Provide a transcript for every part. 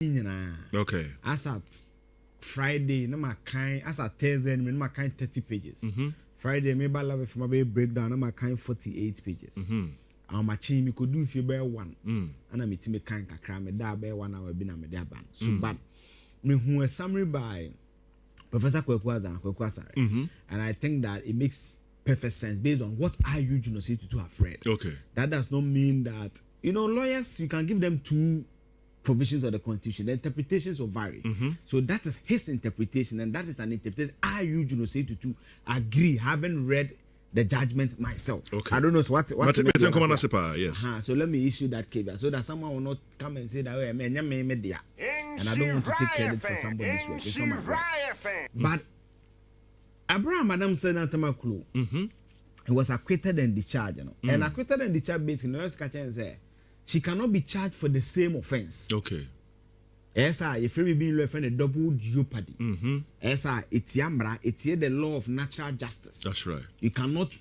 Okay. As at Friday, no my kind. As at Thursday, no my kind 30 pages. Friday, maybe I love it from my breakdown. No my kind 48 pages. My team me could do if you bear one. And I'm meeting me kind of cram me da bear 1 hour been a media ban. So but me who a summary by Professor Kwekwaza and I think that it makes perfect sense based on what I Eugene Osei-Tutu have read. Okay. That does not mean that lawyers, you can give them 2 provisions of the Constitution. The interpretations will vary. So that is his interpretation, and that is an interpretation I Eugene Osei-Tutu agree, having read the judgment myself. Okay. I don't know what yes. So let me issue that caveat so that someone will not come and say that way, and I don't want to take credit for somebody's work. It's not my right. But Abraham Madam Sedina Tamakloe, he was acquitted and discharged, and acquitted and discharged basically, she cannot be charged for the same offense. Okay. Yes, sir. If you being left in a double jeopardy, yes, sir. It's the law of natural justice. That's right. You cannot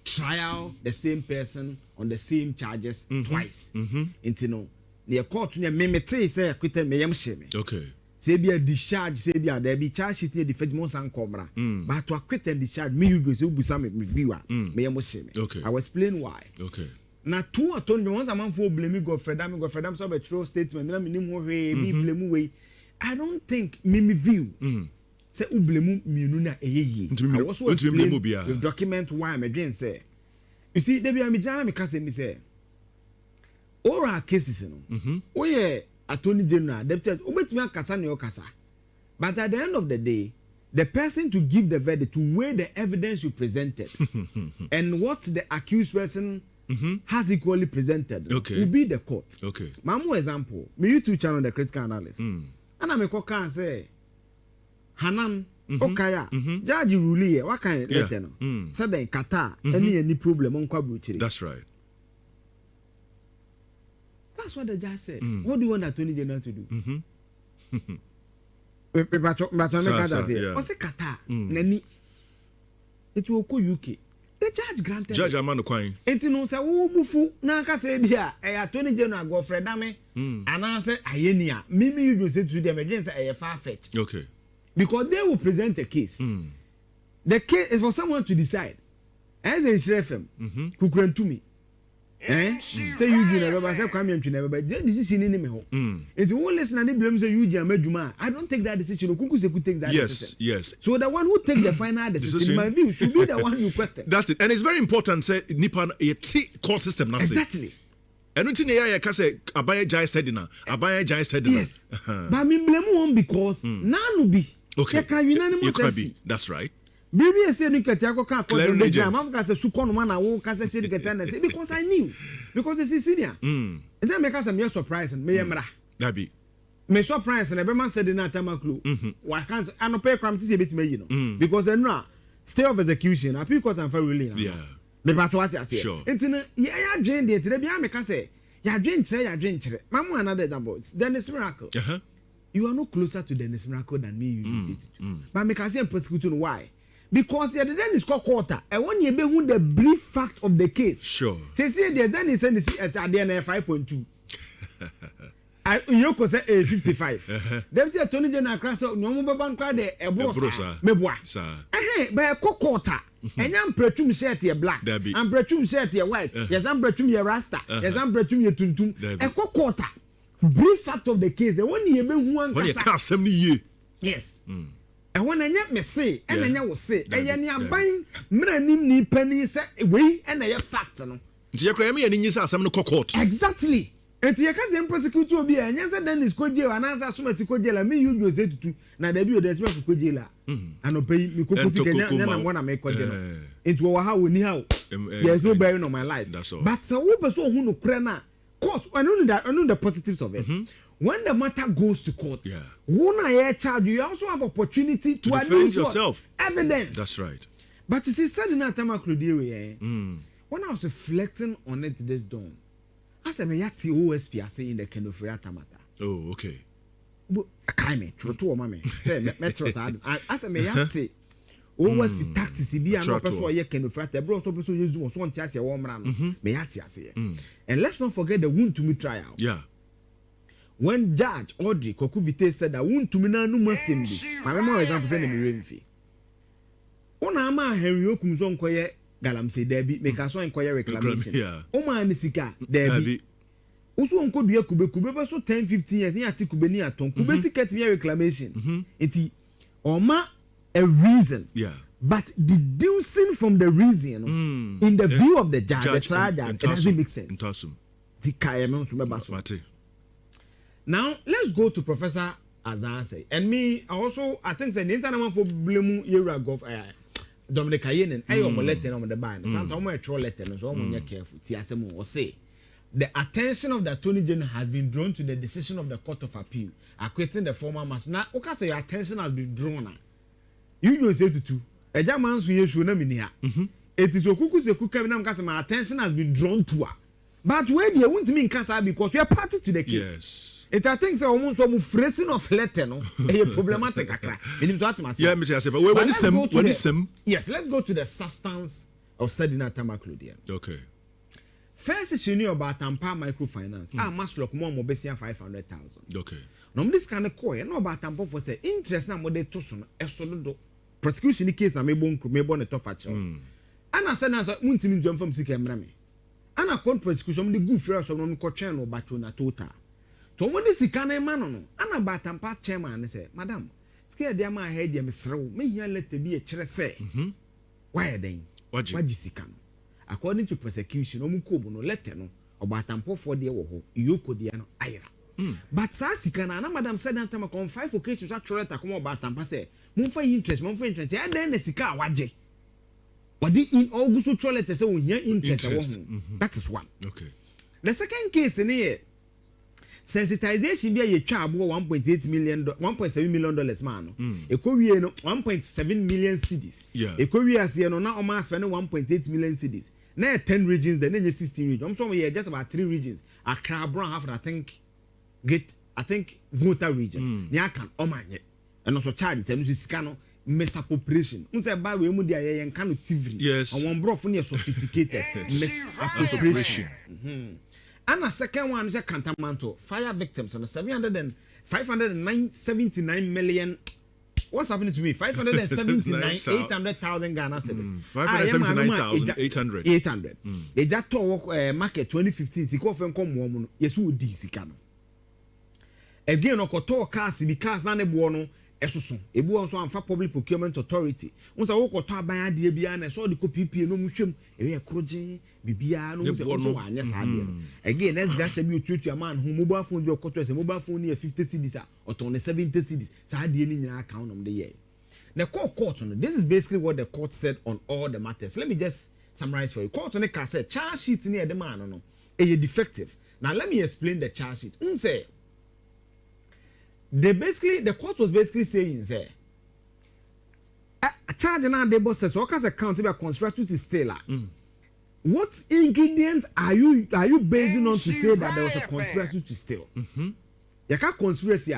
trial the same person on the same charges twice. The court say acquitted me yamsheme. Okay. Say be a discharge, say be a there be charge it the federal and cobra. But to acquit and discharge me you go say be some viewer me yamsheme. Okay. I will explain why. Okay. Na 2 attorney once a man for blame Godfrey so be true statement me minimum way me blame way. I don't think me view say u blame mienu na eyeye. I also explain the document why me dream say. You see there be am jana me kase me say oral cases no. Oye attorney general deputy obetumi akasa na okasa. But at the end of the day, the person to give the verdict, to weigh the evidence you presented and what the accused person has equally presented will be the court. Okay. Mamu example, me YouTube channel the critical analysis. And I make can say Hanan Okaya judge rule what kind letter no. So then Qatar any problem on Kwabuchiri. That's right. That's what the judge said. What do you want Attorney General to do? But say Qatar nani it will go UK. The judge granted. Judge Amano Quine. Enti no say wo bufu na ka say bia Attorney General Godfrey Dame and answer ayenia. Mimi you say to them again say far fetch. Okay. Because they will present a case. The case is for someone to decide. As a sheriff who grant to me. Say Eugene never say come here never but the decision in me ho. It's all listen and blame say Eugene Ameduma. I don't take that decision. Kuku say could take that decision. Yes. So the one who takes the final decision in my view should be the one you question. That's it. And it's very important say Nippon a court system now. Exactly. And until the can say Abaya Jai Sedina. Yes. But me blame one because none be. Okay. You can be. That's right. Baby, I said, look at Yako Car, the jam. I'm going to say, Sukon man, I won't say, because I knew. Because it's Sicilian. And then make us a mere surprise and Mayamra. That be. May surprise and every man said in a Tamakloe. Why can't I not pay crime to see a bit me, because then now, stay of execution, I pick what I'm for really. Yeah. The Batuati, sure. And yeah, drained it, the Biamica say, ya drink, Mamma, another example. Dennis Miracle. You are no closer to Dennis Miracle than me, you but make us say persecution why? Because the then is called quarter. And when you be the brief fact of the case. Sure. Say the then is at the end 5.2. You could say 55. Deputy Attorney General Crasso, no more bank card a brosa. Mebois. By a quarter. And I'm pretum shirt your black. I'm pretum shirt your white. Yes, I'm pretum your rasta. Yes, I'm pretum your tuntum. A quarter. Brief fact of the case. The one you be one. When you can't send me. Yes. And when I me say, and I will say, and you're buying Mranim penny say, way and a fact. Exactly. And your cousin prosecute will be and yes, then is Kojela and answer so much Kojela. Me you go to now the view that's what Kojela and obey me and I want to make Kojela into our how there's no bearing on my life. That's all. But so who no crana court, I know the positives of it. When the matter goes to court, when I charge you also have opportunity to defend yourself. Evidence. That's right. But you see, Sedina Tamakloe, when I was reflecting on it this dawn, I said, "Me yati OSP I say in the Kenofria Tamata." Oh, okay. But I can't true to mama. Say metro. I said, "Me yati OSP taxes be an person who Kenofria. The bro so person use one tiasi a warm ram. Me yati I say. And let's not forget the wound to me trial. Yeah. when Judge Audrey Kokuvite said that won't to me no masimbi. My memory example said me renfi. Ona ama Henry Okumzo nkoye galamsey Debbie make us so inquire reclamation. Yeah. Oma nisika Debbie. Usu nko dua kube ba so 10-15 years ni ati kube ni aton. Kube si get me reclamation. Enti oma a reason. Yeah. But deducing from the reason in the view of the judge, the trial judge, it doesn't make sense. Now let's go to Professor Azanse. And me also, I think the international for blame Nhyira gov Dominic Kayen and I am letter on the band. Sometimes I throw letter and so I'm careful. TSM will say the attention of the Attorney General has been drawn to the decision of the Court of Appeal acquitting the former master. Now, okay, so your attention has been drawn. You say to a German so na mini ha. It is okuku se kuka na mkasa my attention has been drawn to her. But where they won't mean kasa because we are party to the case. Yes. It I think so almost some phrasing of letter no a problematic akra. Yeah, me say but what is some? Yes, let's go to the substance of Sedina Tamakloe. Okay. First is you know about Tampa microfinance. Must look more mobesia 500,000. Okay. No this kind of coin no about Tampa for say interest na mo de to so no esolo prosecution case na mebo ne to fa kire ana se na so muntimi njom fam sika emra me ana kon prosecution de go free so no ko twen no bacho na total to mo de sika na ma no ana batampa chairman ne say madam sika de ma ha de me serew me hia letter bi e kire se why den waji sika no according to prosecution omu ko bu no letter no obatampo for de wo ho iyoko de no ayira but sa sika na madam said that time kon 5 occasions actually ta come obatampa say monfa interest ya den na sika waje wadi in August trolley say we hear interest that is one. Okay. The second case in here sensitization be a twa abo 1.8 million 1.7 million dollars man no ekowie no 1.7 million cedis ekowie ase no na o ma spend 1.8 million cedis na 10 regions then 16 regions so we just about 3 regions Accra Brown half I think voter region ni aka o manye and also charge say no sika no misappropriation say ba we mu dia ye nka no TV and one bro for sophisticated misappropriation and second one is a cantamanto fire victims on 579 million. What's happening to me? 800,000 Ghana cedis. 579,800. They just talk market 2015. Siko fen kom wo mu yesu odi sika no. Again okoto cars because na ne bo no esoso. Ebu on so amfa Public Procurement Authority. Unsa wo koto aban ade bia na so de ko PPA no mu hwem. E kroje bibia no so anya sa de. Again let's dash be otutu man hu mobile phone bi okoto say mobile phone near 50 cedis or 70 cedis. Sa de ni nyina account nom de ye. The court no, this is basically what the court said on all the matters. Let me just summarize for you. Court on the said charge sheet near the man no e defective. Now let me explain the charge sheet. Say the court was basically saying say a charge na the boss says okay account be a conspiracy to steal. What ingredients are you basing on to say that there was a conspiracy to steal? You can't conspiracy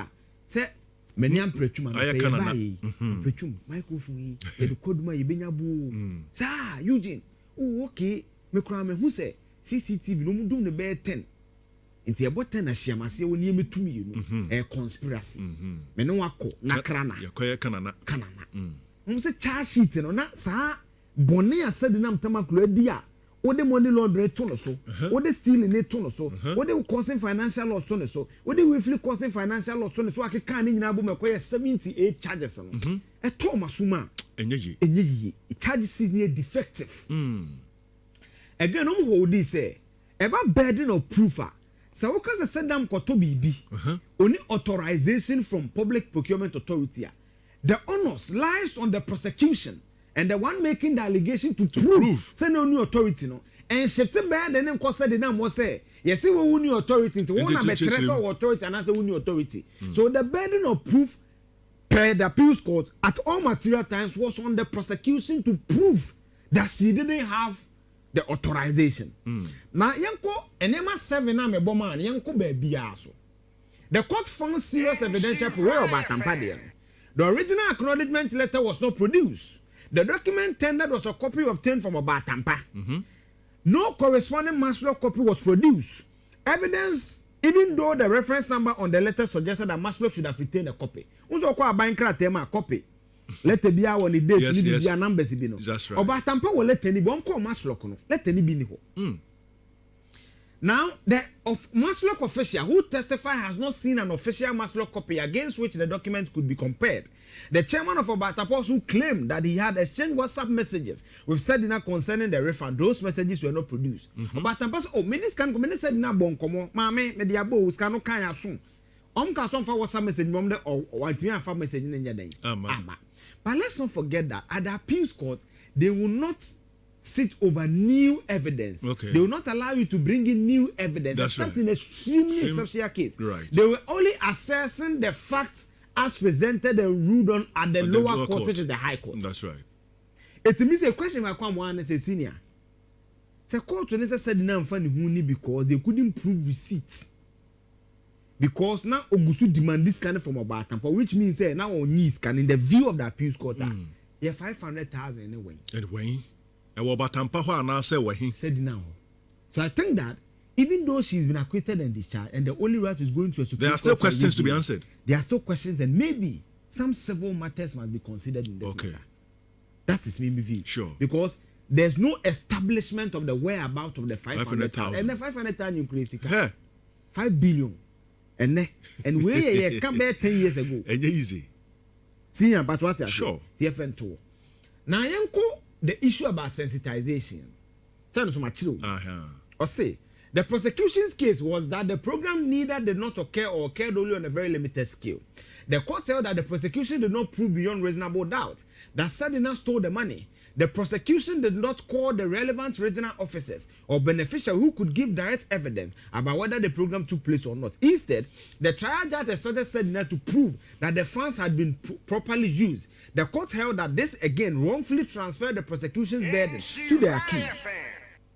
say many am prechuma prechum microphone e de koduma e benya bu sa Eugene okay me kura me hu say CCTV no mu dum ne be 10 nti e bo 10 na hyiamase woni emetumi you no conspiracy me no wako nakra na yakoye kanana say charge sheet no na sa boni asade na Tamakloe dia what the money laundering to no so what the stealing it to no so what the causing financial loss to no so what the willfully causing financial loss to no so akeka ni nyina bo mekoye 78 charges no e to masuma enye charges is defective again no hold this say eba burden of proof so what can send them koto bibi only authorization from Public Procurement Authority the onus lies on the prosecution and the one making the allegation to prove say no new authority no and shift bad and then cause the name was say yes say we new authority to one na so authority and say we new authority so the burden of proof per the appeals court at all material times was on the prosecution to prove that she didn't have the authorization now yanko enema 7 na me boman yanko ba bia so the court found serious evidential proof about Tampade. The original acknowledgement letter was not produced. The document tendered was a copy obtained from Obatampa. No corresponding master copy was produced. Evidence Even though the reference number on the letter suggested that Maslow should have retained a copy. Also, quite a bank a copy. Let it be our date, yes. Numbers. That's right. About Tampa will let any one call Maslow. Let any be. Now, the Maslow official who testified has not seen an official Maslow copy against which the document could be compared. The chairman of Obatapos who claimed that he had exchanged WhatsApp messages with Sedina concerning the refund, those messages were not produced. Obatapos, this can come in Sedina bonkomo, mame, mediabo, scano kaya soon. Can some for WhatsApp message, mom, or white me and message in your day. But let's not forget that at the appeals court, they will not sit over new evidence. Okay. They will not allow you to bring in new evidence. That's except right. in extremely exceptional case. Right. They were only assessing the facts as presented and ruled on at the lower court, which is the high court. That's right. It means a question I come one and say, senior. The court when they said now funny because they couldn't prove receipts. Because now Ogusu demand this kind of from about Tampa, which means now on knees can in the view of the appeals court, yeah, 500,000 anyway. Anyway. Said now. So I think that even though she's been acquitted and discharged, and the only route is going to a Supreme there are still questions to be answered. There are still questions, and maybe some civil matters must be considered in this matter. That is maybe view. Sure. Because there's no establishment of the whereabouts of the 500,000. And the 500,000 you create 5 billion. And where you come back 10 years ago. And easy. See, but what? Sure. TFN2. Now, the issue about sensitization. Or say, the prosecution's case was that the program neither did not occur or occurred only on a very limited scale. The court held that the prosecution did not prove beyond reasonable doubt that Sedina stole the money. The prosecution did not call the relevant regional officers or beneficiaries who could give direct evidence about whether the program took place or not. Instead, the trial judge expected Sedina to prove that the funds had been properly used. The court held that this again wrongfully transferred the prosecution's burden to the accused.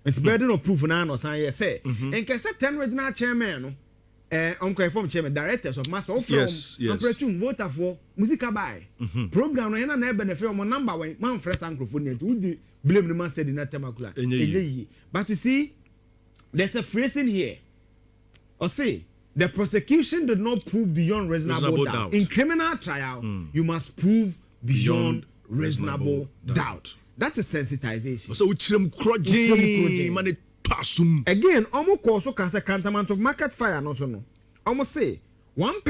It's burden of proof now, or say. In case 10 regional chairman, form chairman, directors of master of operation voter for musica buy program no na benefit on number one man fresh microphone would blame the man said in that Tamakloe. But you see, there's a phrase in here. Or say the prosecution did not prove beyond reasonable doubt. In criminal trial, you must prove beyond reasonable doubt. That's a sensitization. So again, almost also can say countermand of market fire. No, so no. Almost say one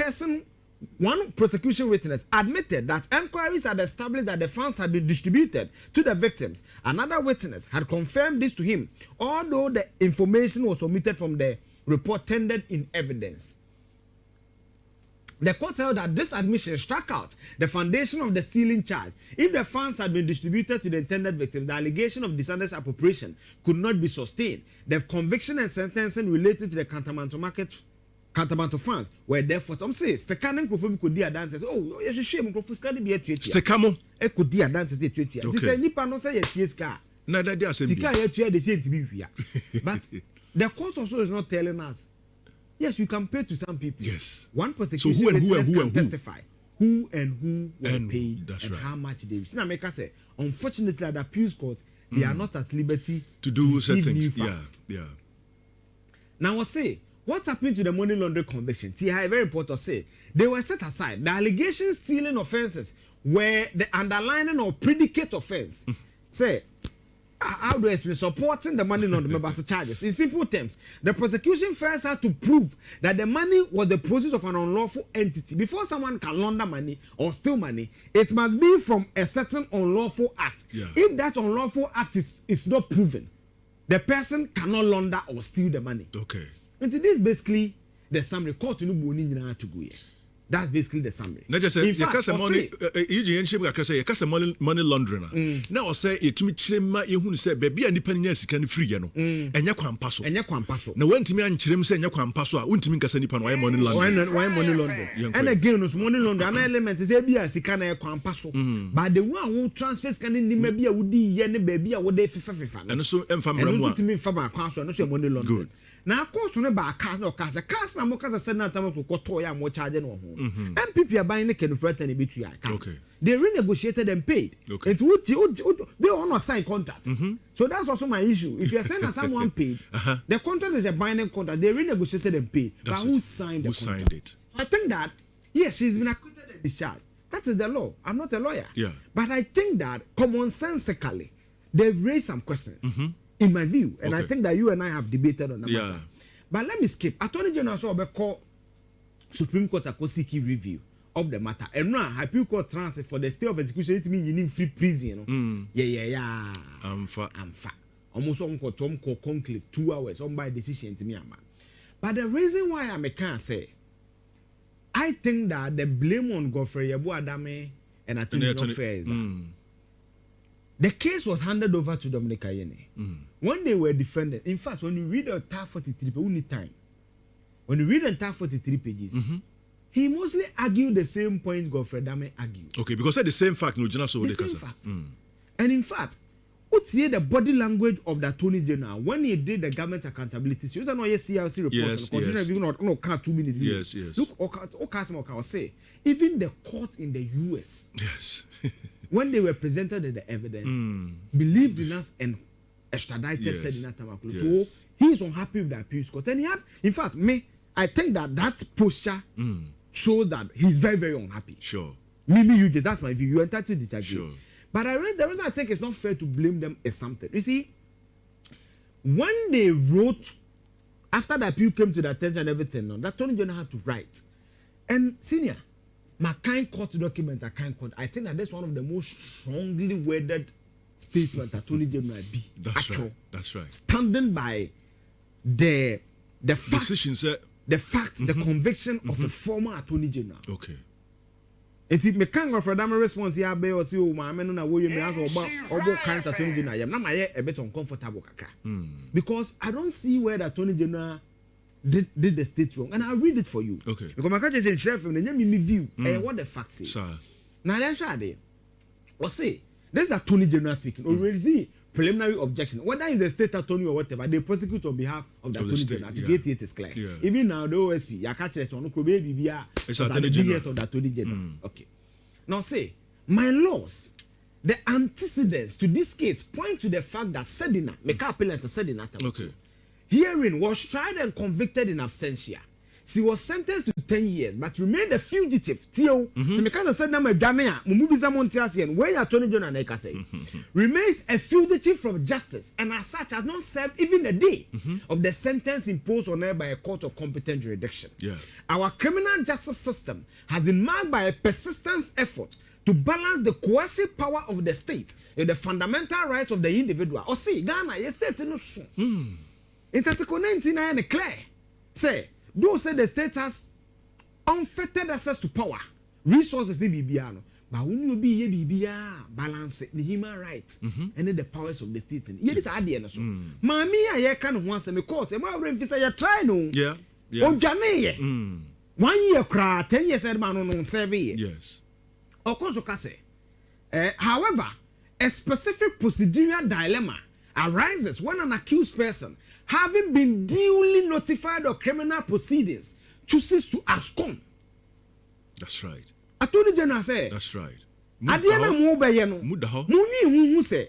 prosecution witness admitted that enquiries had established that the funds had been distributed to the victims. Another witness had confirmed this to him, although the information was omitted from the report tendered in evidence. The court held that this admission struck out the foundation of the stealing charge. If the funds had been distributed to the intended victim, the allegation of dishonest appropriation could not be sustained. The conviction and sentencing related to the countermand funds were therefore some say Stekano microphone could do dances. Oh, you should share microphone can be a tweet. Stekamo e could do dances a tweet. This is nipa no say yes car. Na that dey assembly. Sika ye tweet the same to be here. But the court also is not telling us. Yes, you can pay to some people. Yes. One prosecution so who can testify who were paid that's and right. how much they received. Now, make us say, unfortunately, at the appeals court, they are not at liberty to do certain things. Yeah. Now, I say, what happened to the money laundering conviction? TI very important to say they were set aside. The allegations stealing offenses were the underlining or predicate offense. Say, how do I explain supporting the money laundering members charges? In simple terms, the prosecution first had to prove that the money was the process of an unlawful entity. Before someone can launder money or steal money, it must be from a certain unlawful act. Yeah. If that unlawful act is not proven, the person cannot launder or steal the money. Okay. And this is basically the summary. Court no boni nyina to go here. That's basically the summary. Not just say you can say money. Eugene can say you can say money laundering. Now say it me chirema ehunu say baby a nipa nya sika ne free ye no. Enya kwampa so. Na wantimi anchirem say enya kwampa so a wontimi nkasa nipa no why money laundering. Why money laundering? And again no money laundering an element is be a sika na kwampa so. But the one who transfers can ni ma bia wodi ye ne baby a wode fifa. And so emfa mramu. And so timi fa ba kwa so no so money laundering. Now court no ba cast no cast na mo cast said na Tamakloe koto ya mo charge no ho. MPP are buying the can for any bit ya. Okay. They renegotiated and paid. Okay. It they all not sign contract. So that's also my issue. If you are saying that someone paid, the contract is a binding contract. They renegotiated and paid. That's but who signed the contract? Who signed it? So I think that yes, she's been acquitted and discharged. That is the law. I'm not a lawyer. Yeah. But I think that commonsensically, they've raised some questions, in my view. And I think that you and I have debated on that matter. But let me skip. Attorney General saw call Supreme Court a seeking review of the matter. And now, High Court transfer for the state of execution, it means you need free prison. Yeah. I'm fat. Almost on Tom conclave 2 hours on by decision to me. But the reason why I can't say, I think that the blame on Godfrey Yabo Adame and Attorney General is that the case was handed over to Dominic Ayene. When they were defended, in fact, when you read the entire 43 pages, we need time. When you read the entire 43 pages, he mostly argued the same point Godfrey Adame argued. Okay, because the same fact, no, the same fact. And in fact, what's here the body language of the Attorney General when he did the government accountability? You know, CRC report. Yes. No, 2 minutes. Yes. Look, I say, even the court in the US. Yes. When they were presented with the evidence, believed in us and extradited Sedina Tamakloe. Yes. So he is unhappy with the appeals court. And he had, in fact, I think that posture shows that he's very, very unhappy. Sure. Eugene, that's my view. You're entitled to disagree. Sure. But the reason I think it's not fair to blame them is something. You see, when they wrote, after the appeal came to the attention and everything, that Attorney General had to write. And senior, my kind court document, I think that that's one of the most strongly worded statements that Attorney General be. That's right. Standing by the fact, decision, the conviction of a former Attorney General. Okay. It's me can't go for that response here be or see o ma me no na wo yemi aso obo kind Attorney General yam na ma ye a bit uncomfortable kakra because I don't see where the Attorney General did the state wrong, and I'll read it for you. Okay. Because my country is chef and me view what the facts say. Sir. Now let's try there. Or say this is the Attorney General speaking. Already see preliminary objection. Whether it's the state attorney or whatever, they prosecute on behalf of the Attorney General. To get it is clear. Yeah. Even now the OSP, ya catch us on baby it's Attorney General of the Attorney General. Okay. Now say my laws, the antecedents to this case point to the fact that Sedina, make appellant to Sedina. Okay. Herein was tried and convicted in absentia. She was sentenced to 10 years, but remained a fugitive. Tio, because I said, "I'm a Ghanaian. Mumubiza Montiasian, where Attorney General Neka say, remains a fugitive from justice, and as such has not served even a day of the sentence imposed on her by a court of competent jurisdiction. Yeah. Our criminal justice system has been marked by a persistent effort to balance the coercive power of the state and the fundamental rights of the individual. Or see, Ghana, yes, state no soon. In Article 99, clear say. Those say the state has unfettered access to power, resources, but when you be balance the human rights and then the powers of the state. Here is idea so. Mami, I can once me court. And my friend say you try no. Yeah. Oh, Jane. 1 year cry, 10 years man on 7 years. Yes. Of course, however, a specific procedural dilemma arises when an accused person, having been duly notified of criminal proceedings, chooses to abscond. That's right. Attorney General say. That's right. Adiana mo be ye no. Muni hu say.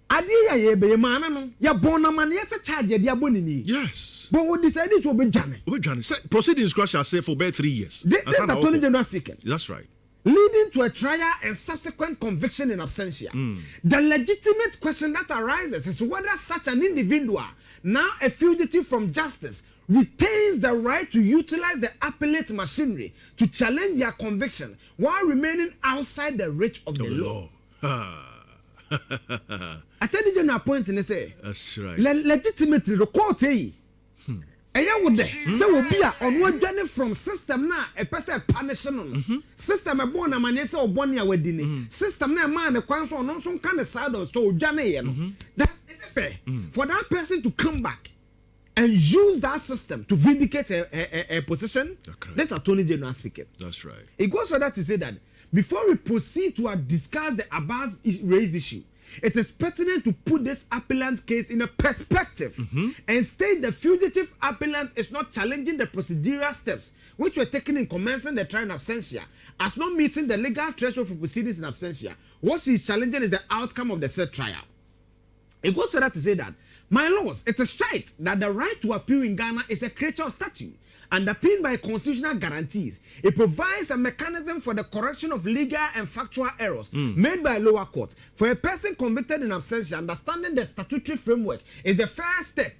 Adiya ye be maana no. Ya bona man ye se charge ye dia bonini. Yes. But we decided to be Jane. Proceedings crash shall say for about 3 years. That's the Attorney General speaking. That's right. Leading to a trial and subsequent conviction in absentia. The legitimate question that arises is whether such an individual, now a fugitive from justice, retains the right to utilize the appellate machinery to challenge their conviction while remaining outside the reach of the law. I tell you na point and say. That's right. Legitimately the court would say will be on one journey from system na a person punishing system a born a man say or born ya wedding system na man the council on some kind of side of store journey. That's fair for that person to come back and use that system to vindicate a position. Okay. That's Attorney General speaking. That's right. It goes further to say that before we proceed to discuss the above raised issue, it is pertinent to put this appellant's case in a perspective and state the fugitive appellant is not challenging the procedural steps which were taken in commencing the trial in absentia as not meeting the legal threshold for proceedings in absentia. What she is challenging is the outcome of the said trial. It goes further to say that, my lords, it is right that the right to appeal in Ghana is a creature of statute, underpinned by constitutional guarantees. It provides a mechanism for the correction of legal and factual errors made by a lower court. For a person convicted in absentia, understanding the statutory framework is the first step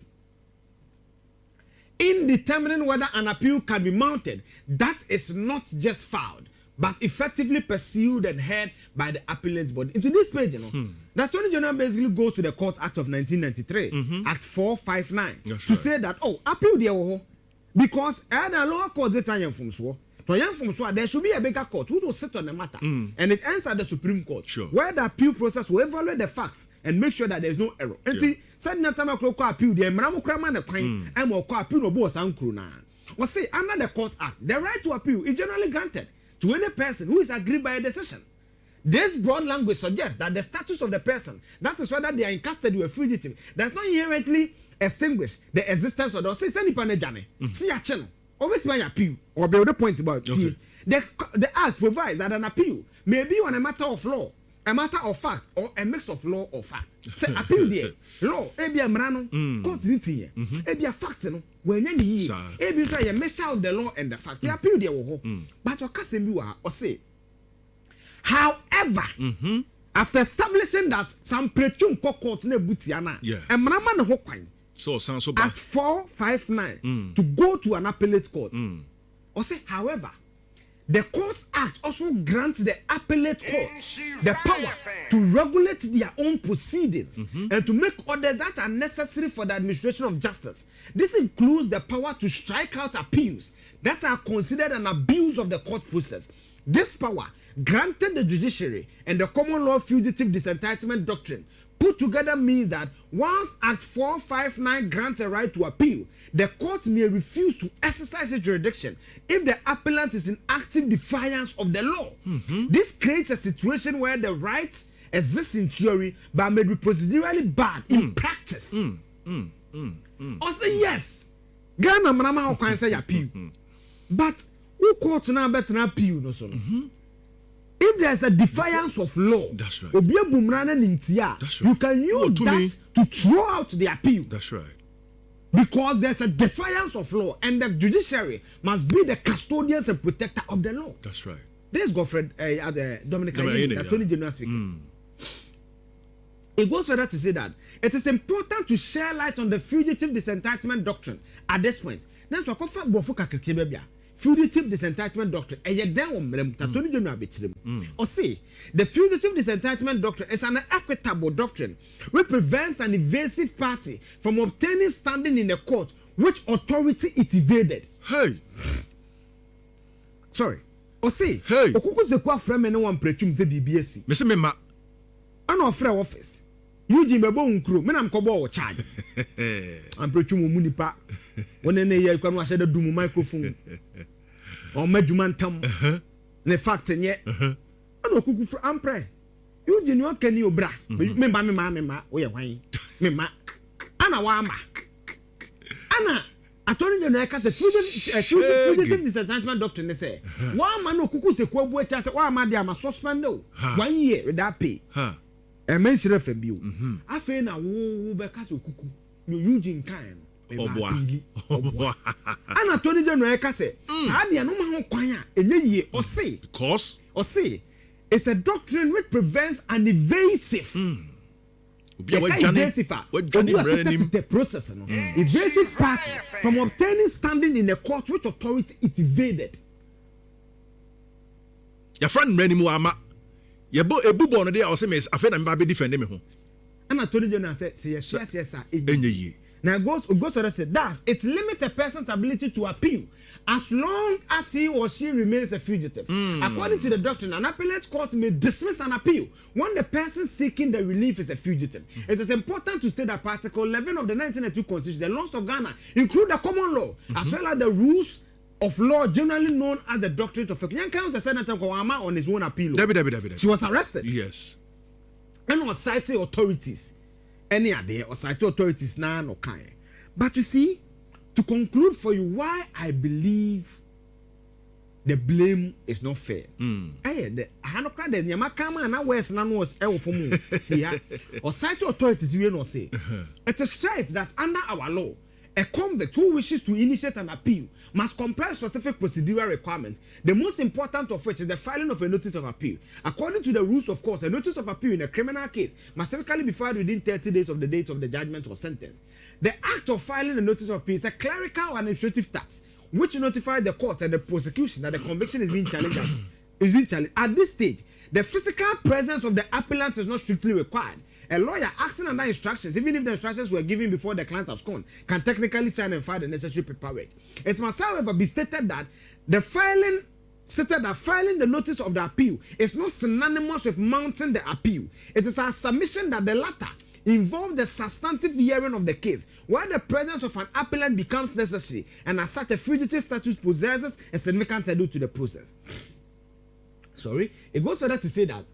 in determining whether an appeal can be mounted. That is not just filed, but effectively pursued and heard by the appellate body. Into this page, the Attorney General basically goes to the Court Act of 1993, Act 459, to say that, appeal there, because the lower court they try from so. There should be a bigger court who will sit on the matter, and it ends at the Supreme Court, where the appeal process will evaluate the facts and make sure that there is no error. And see, Sedina Tamakloe appeal, the Mramokraman appeal no boss ankruna. Or say under the Court Act, the right to appeal is generally granted to any person who is aggrieved by a decision. This broad language suggests that the status of the person, that is whether they are in custody or fugitive, does not inherently extinguish the existence of the say panejane. See a channel. Always my appeal or build a point about the act provides that an appeal may be on a matter of law, a matter of fact, or a mix of law or fact. Say appeal there, law, ebia mrano, court here, ebia fact no, when any ebia try a measure of the law and the fact. The appeal there but your cousin or say, however, after establishing that some prechum court ne butiana, and mraman hokwine. So Act 459 to go to an appellate court. Or say, however, the Courts Act also grants the appellate court the power to regulate their own proceedings and to make orders that are necessary for the administration of justice. This includes the power to strike out appeals that are considered an abuse of the court process. This power, granted the judiciary and the common law fugitive disentitlement doctrine, put together means that once Act 459 grants a right to appeal, the court may refuse to exercise its jurisdiction if the appellant is in active defiance of the law. This creates a situation where the right exists in theory but may be procedurally barred in practice. Also, yes, Ghana manama can say appeal, but who court now better appeal no so. If there's a defiance of law, that's right. That's right. You can use that to throw out the appeal. That's right. Because there's a defiance of law, and the judiciary must be the custodians and protector of the law. That's right. This is Godfred Dominic the Attorney General speaking. It goes further to say that it is important to share light on the fugitive disentitlement doctrine at this point. That's what fugitive disentitlement doctrine or say the fugitive disentitlement doctrine is an equitable doctrine which prevents an evasive party from obtaining standing in a court which authority it evaded. Sorry. Or say okuku se kwa frame no one prechum se BBSC. Me se me ma ana ofre office Eugene bebo nkro me na mkobo wo charge am prechum mu nipa wona ne ye kwa no ahye da dum microphone o madwuma ntam ne fact nye ana okuku fr ampre Eugene o kani obra me ma wo ye hwan me ma ana wa ama ana Attorney General ka se fugitive disentitlement doctrine say wa ma no okuku se kwa bu acha se wa ma de ama suspend o 1 year without pay e men sire fa bio afi na wo be ka se okuku no Eugene kan oboa ana Attorney General ka se sa de no ma ho kwan a enye yie o say because it's a doctrine which prevents an evasive evasive process evasive party from obtaining standing in a court which authority it evaded. Your friend many more ama your ebu born there or say me afa na me be defend me ho and Attorney General say yes enye now goes to say that it limits a person's ability to appeal as long as he or she remains a fugitive. According to the doctrine, an appellate court may dismiss an appeal when the person seeking the relief is a fugitive. It is important to state that Article 11 of the 1992 Constitution, the laws of Ghana, include the common law as well as the rules of law generally known as the doctrine of fact. Young Counsel Senator Kowama on his own appeal. She was arrested. Yes. and Osei authorities. Any other Osei authorities now no kind. But you see, to conclude for you why I believe the blame is not fair. The Hanokra the Yamakama and West Nan was El for me. Osei authorities we no say. It is straight that under our law, a convict who wishes to initiate an appeal must comply specific procedural requirements, the most important of which is the filing of a notice of appeal. According to the rules, of course, a notice of appeal in a criminal case must typically be filed within 30 days of the date of the judgment or sentence. The act of filing a notice of appeal is a clerical or administrative task which notifies the court and the prosecution that the conviction is being challenged. At this stage, the physical presence of the appellant is not strictly required. A lawyer acting under instructions, even if the instructions were given before the client has gone, can technically sign and file the necessary paperwork. It must, however, be stated that filing the notice of the appeal is not synonymous with mounting the appeal. It is a submission that the latter involves the substantive hearing of the case, where the presence of an appellant becomes necessary, and as such, a fugitive status possesses a significant value to the process. It goes further to say that,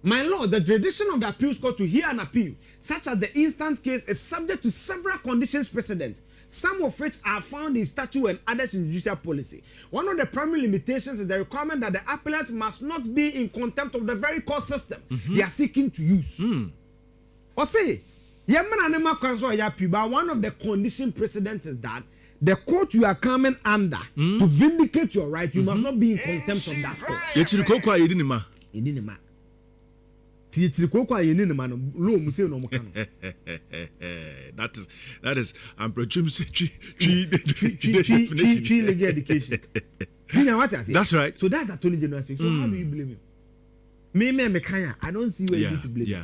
my lord, the jurisdiction of the appeals court to hear an appeal, such as the instant case, is subject to several conditions precedent, some of which are found in statute and others in judicial policy. One of the primary limitations is the requirement that the appellant must not be in contempt of the very court system they are seeking to use. Or say, one of the condition precedents is that the court you are coming under to vindicate your right, you must not be in contempt of that court. That is I'm presuming legal education. See what I say? That's right. So that's Attorney General speaking. So how do you blame him? I don't see where you need to blame him.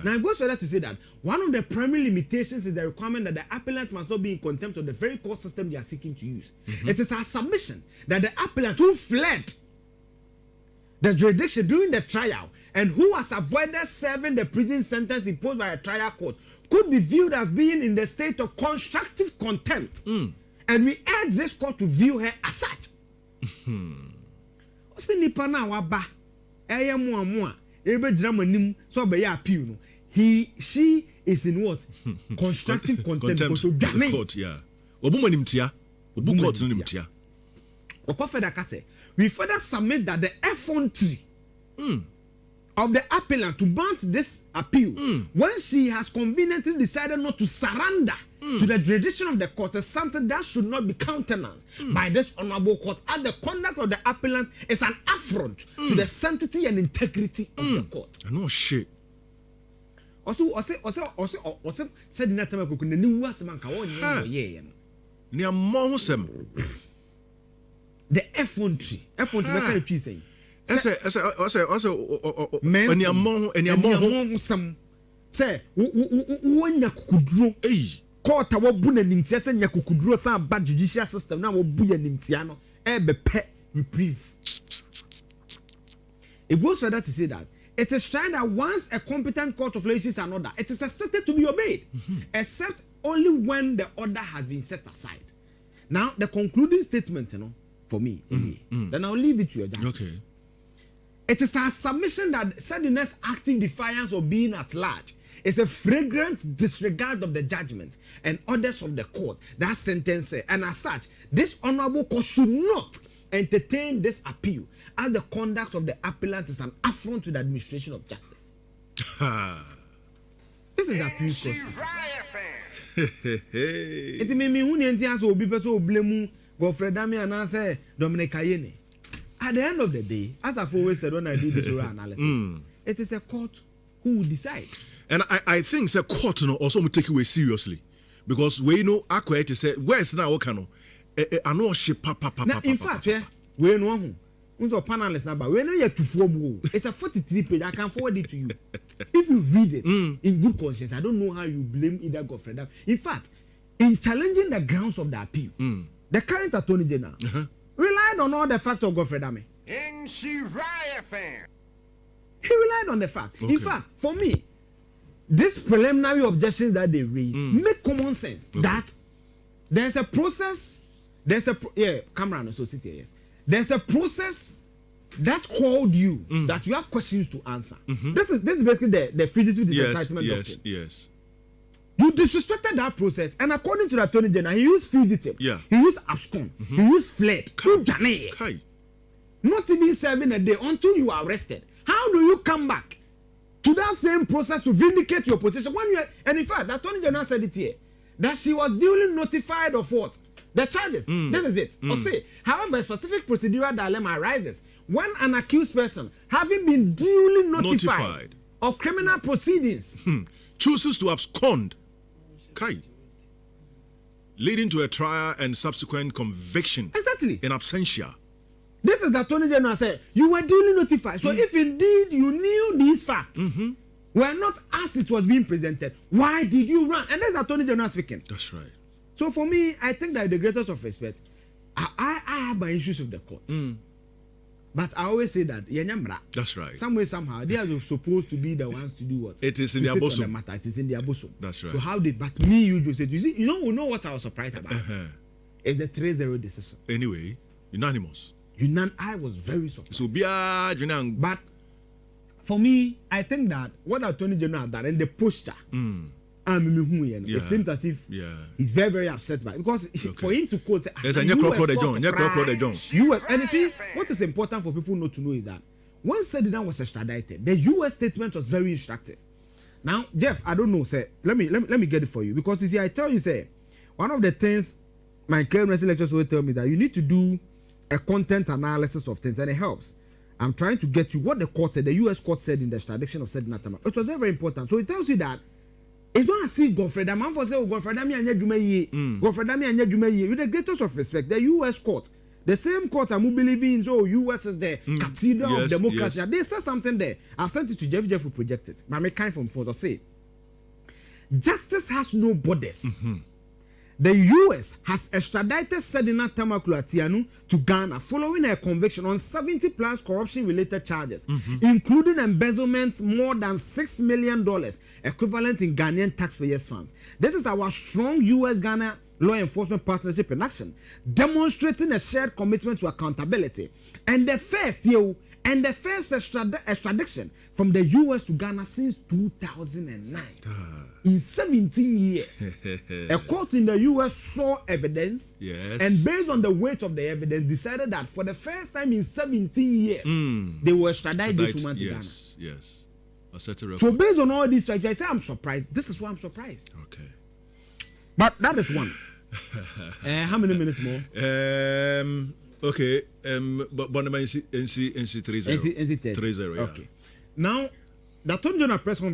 Now it goes further to say that one of the primary limitations is the requirement that the appellant must not be in contempt of the very court system they are seeking to use. It is our submission that the appellant who fled the jurisdiction during the trial and who has avoided serving the prison sentence imposed by a trial court could be viewed as being in the state of constructive contempt. And we urge this court to view her as such. She is in what? Constructive contempt. We further submit that the effrontery of the appellant to mount this appeal when she has conveniently decided not to surrender to the jurisdiction of the court is something that should not be countenanced by this honorable court, as the conduct of the appellant is an affront to the sanctity and integrity of the court. No shit. Sedina Tamakloe the new Wasamanka the effrontery kind of piece. Say court a wabuna nimtia se nya kukuduro sa bad judicial system na wabuya nimtia no bepe reprieve. It goes further to say that it is trying that once a competent court of law issues an order, it is expected to be obeyed, except only when the order has been set aside. Now the concluding statement, for me, then I'll leave it to your judge. Okay. It is our submission that Sedina's acting defiance of being at large is a flagrant disregard of the judgment and orders of the court that sentence, and as such, this honorable court should not entertain this appeal, as the conduct of the appellant is an affront to the administration of justice. This is appeal process. It may mean who will be person blame Godfrey Dami and say Dominic Ayene. At the end of the day, as I've always said when I do this analysis, it is a court who will decide. And I think the court also will take it away seriously, because we know Acquitted to say where's now Okano. I know she papa. In fact, we know who. Who's our panelist number? We know you to form. It's a 43 page. I can forward it to you. If you read it in good conscience, I don't know how you blame either Godfrey. In fact, in challenging the grounds of the appeal, the current Attorney General relied on all the facts of Godfrey Dame. He relied on the fact. Okay. In fact, for me, these preliminary objections that they raised make common sense. Okay. That there's a process. Cameron also sit here. Yes. There's a process that called you that you have questions to answer. This is basically the fugitive disentitlement doctrine. Yes. You disrespected that process, and according to the Attorney General, he used fugitive, he used abscond, he used fled. Not even serving a day until you are arrested. How do you come back to that same process to vindicate your position when you are, and in fact, the Attorney General said it here that she was duly notified of what? The charges. This is it. However, a specific procedural dilemma arises when an accused person, having been duly notified of criminal proceedings, chooses to abscond, leading to a trial and subsequent conviction. Exactly. In absentia. This is the Attorney General said, you were duly notified. So if indeed you knew these facts were not as it was being presented, why did you run? And that's the Attorney General speaking. That's right. So for me, I think that the greatest of respect, I have my issues with the court. But I always say that that's right. Some way, somehow, they are supposed to be the ones to do what? It is in their bosom. It is in their bosom. That's right. So how did, but me, you just said, you know what I was surprised about? It's the 3-0 decision. Anyway, unanimous. I was very surprised. So, but for me, I think that what the Attorney General done and the posture, it seems as if he's very, very upset by it. Because for him to quote, and you see, what is important for people not to know is that when Sedina was extradited, the U.S. statement was very instructive. Now, Jeff, I don't know, say, let me get it for you, because you see, I tell you, say, one of the things my current lecturers will tell me that you need to do a content analysis of things, and it helps. I'm trying to get you what the court said, the U.S. court said in the extradition of Sedina Tamakloe. It was very, very important. So it tells you that it's not as if Godfrey Dam, for say, Godfrey Dam, Godfrey Dam, with the greatest of respect, the U.S. court, the same court I'm believing in, so U.S. is the cathedral of democracy. They said something there. I've sent it to Jeff will project it. But I make kind from for say, justice has no borders. The U.S. has extradited Sedina Tamakloe to Ghana following a conviction on 70 plus corruption-related charges, including embezzlement more than $6 million, equivalent in Ghanaian taxpayers' funds. This is our strong U.S.-Ghana law enforcement partnership in action, demonstrating a shared commitment to accountability. And the first extradition from the U.S. to Ghana since 2009. In 17 years, a court in the U.S. saw evidence, and based on the weight of the evidence, decided that for the first time in 17 years, they will extradite this woman to Ghana. Yes. So based on all these factors, I say I'm surprised. This is why I'm surprised. Okay. But that is one. How many minutes more? Okay. But NC 3-0. NC 3-0. Yeah. Okay. Now, the Attorney General press conference